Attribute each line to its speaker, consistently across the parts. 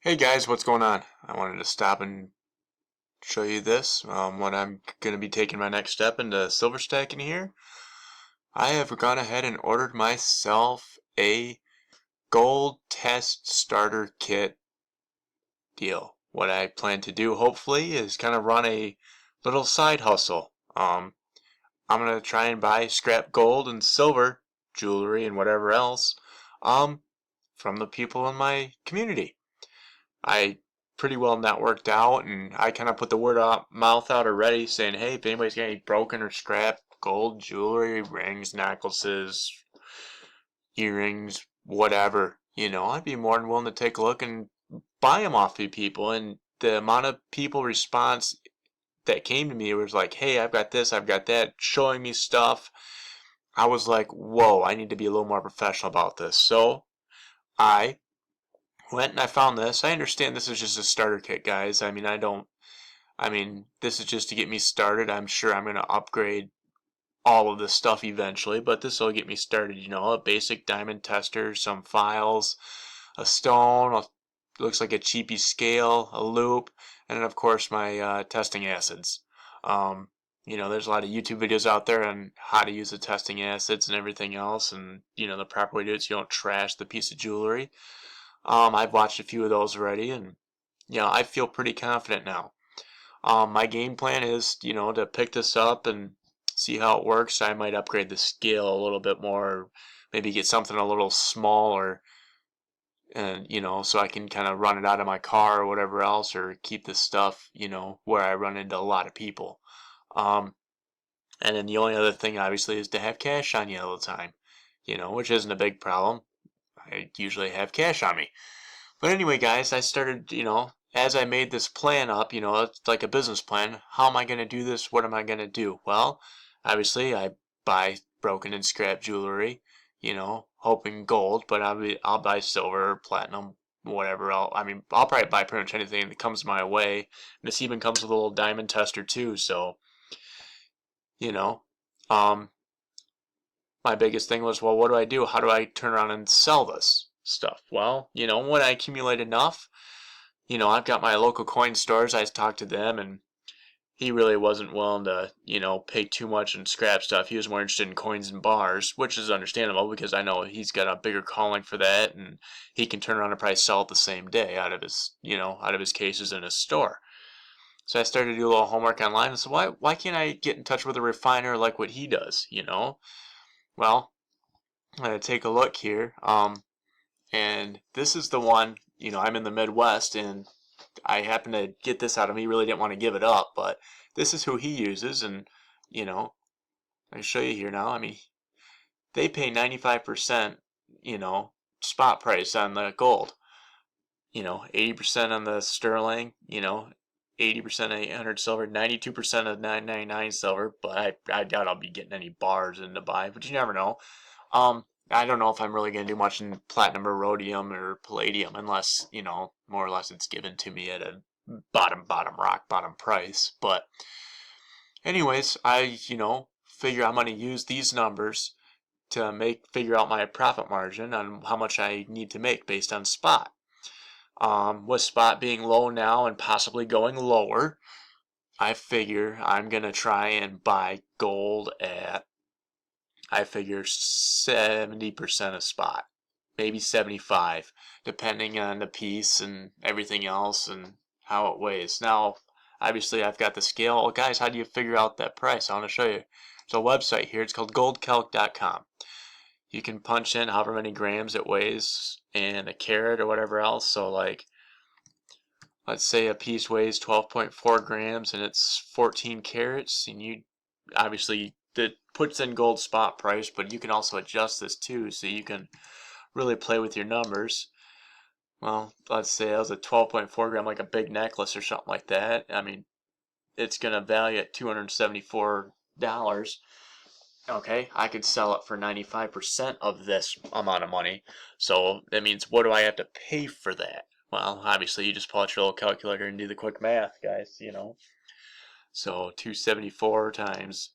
Speaker 1: Hey guys, what's going on? I wanted to stop and show you this, what I'm going to be taking my next step into silver stacking here. I have gone ahead and ordered myself a gold test starter kit deal. What I plan to do, hopefully, is kind of run a little side hustle. I'm going to try and buy scrap gold and silver, jewelry and whatever else, um, from the people in my community. I pretty well networked out, and I kind of put the word out, mouth out already, saying, hey, if anybody's got any broken or scrap gold jewelry, rings, necklaces, earrings, whatever, I'd be more than willing to take a look and buy them off you people. And the amount of people response that came to me was like, hey, I've got this, I've got that, showing me stuff. I was like, whoa, I need to be a little more professional about this. So I went and I found this. I understand this is just a starter kit, guys. This is just to get me started. I'm sure I'm going to upgrade all of this stuff eventually, but this will get me started. A basic diamond tester, some files, a stone, looks like a cheapy scale, a loop, and then of course my testing acids. There's a lot of YouTube videos out there on how to use the testing acids and everything else, and the proper way to do it so you don't trash the piece of jewelry. I've watched a few of those already, and I feel pretty confident now. My game plan is, to pick this up and see how it works. I might upgrade the scale a little bit more, maybe get something a little smaller, and so I can kind of run it out of my car or whatever else, or keep this stuff, where I run into a lot of people. Um, and then the only other thing, obviously, is to have cash on you all the time, which isn't a big problem. I usually have cash on me. But anyway, guys, I started, as I made this plan up, it's like a business plan. How am I going to do this? What am I going to do? Well, obviously, I buy broken and scrap jewelry, hoping gold, but I'll buy silver, platinum, whatever. I'll probably buy pretty much anything that comes my way. And this even comes with a little diamond tester, too. So, you know, um, my biggest thing was, well, what do I do? How do I turn around and sell this stuff? Well, when I accumulate enough, I've got my local coin stores. I talked to them, and he really wasn't willing to, pay too much in scrap stuff. He was more interested in coins and bars, which is understandable because I know he's got a bigger calling for that, and he can turn around and probably sell it the same day out of his cases in his store. So I started to do a little homework online and said, why can't I get in touch with a refiner like what he does, Well, I'm going to take a look here. And this is the one, I'm in the Midwest, and I happened to get this out of him. He really didn't want to give it up, but this is who he uses, and I can show you here now. They pay 95%, spot price on the gold. 80% on the sterling. 80% of 800 silver, 92% of 999 silver. But I doubt I'll be getting any bars in to buy, but you never know. I don't know if I'm really going to do much in platinum or rhodium or palladium unless, more or less it's given to me at a rock bottom price. But anyways, I, figure I'm going to use these numbers to figure out my profit margin on how much I need to make based on spot. With spot being low now and possibly going lower, I figure I'm going to try and buy gold at, I figure 70% of spot, maybe 75, depending on the piece and everything else and how it weighs. Now, obviously, I've got the scale. Well, guys, how do you figure out that price? I want to show you. There's a website here. It's called goldcalc.com. You can punch in however many grams it weighs and a carat or whatever else. So, like, let's say a piece weighs 12.4 grams and it's 14 carats, and you obviously that puts in gold spot price, but you can also adjust this too, so you can really play with your numbers. Well, let's say that was a 12.4 gram, like a big necklace or something like that. It's gonna value at $274. Okay, I could sell it for 95% of this amount of money. So that means, what do I have to pay for that? Well, obviously you just pull out your little calculator and do the quick math, guys, So 274 times,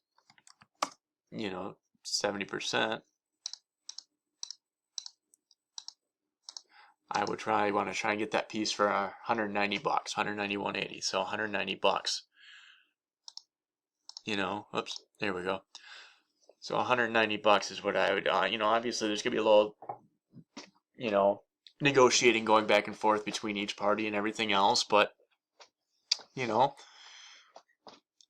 Speaker 1: 70%. I would want to try and get that piece for 190 bucks, 191.80, so 190 bucks. You know, oops, there we go. So 190 bucks is what I would, you know, obviously there's gonna be a little, you know, negotiating going back and forth between each party and everything else, but you know,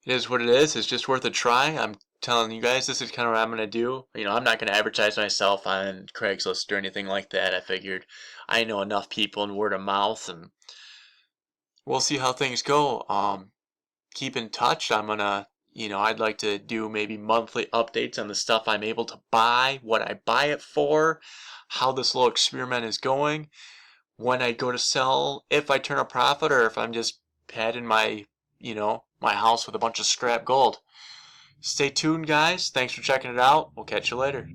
Speaker 1: it is what it is. It's just worth a try. I'm telling you guys, this is kind of what I'm going to do. You know, I'm not going to advertise myself on Craigslist or anything like that. I figured I know enough people and word of mouth, and we'll see how things go. Keep in touch. I'm going to, you know, I'd like to do maybe monthly updates on the stuff I'm able to buy, what I buy it for, how this little experiment is going, when I go to sell, if I turn a profit or if I'm just padding my, you know, my house with a bunch of scrap gold. Stay tuned, guys. Thanks for checking it out. We'll catch you later.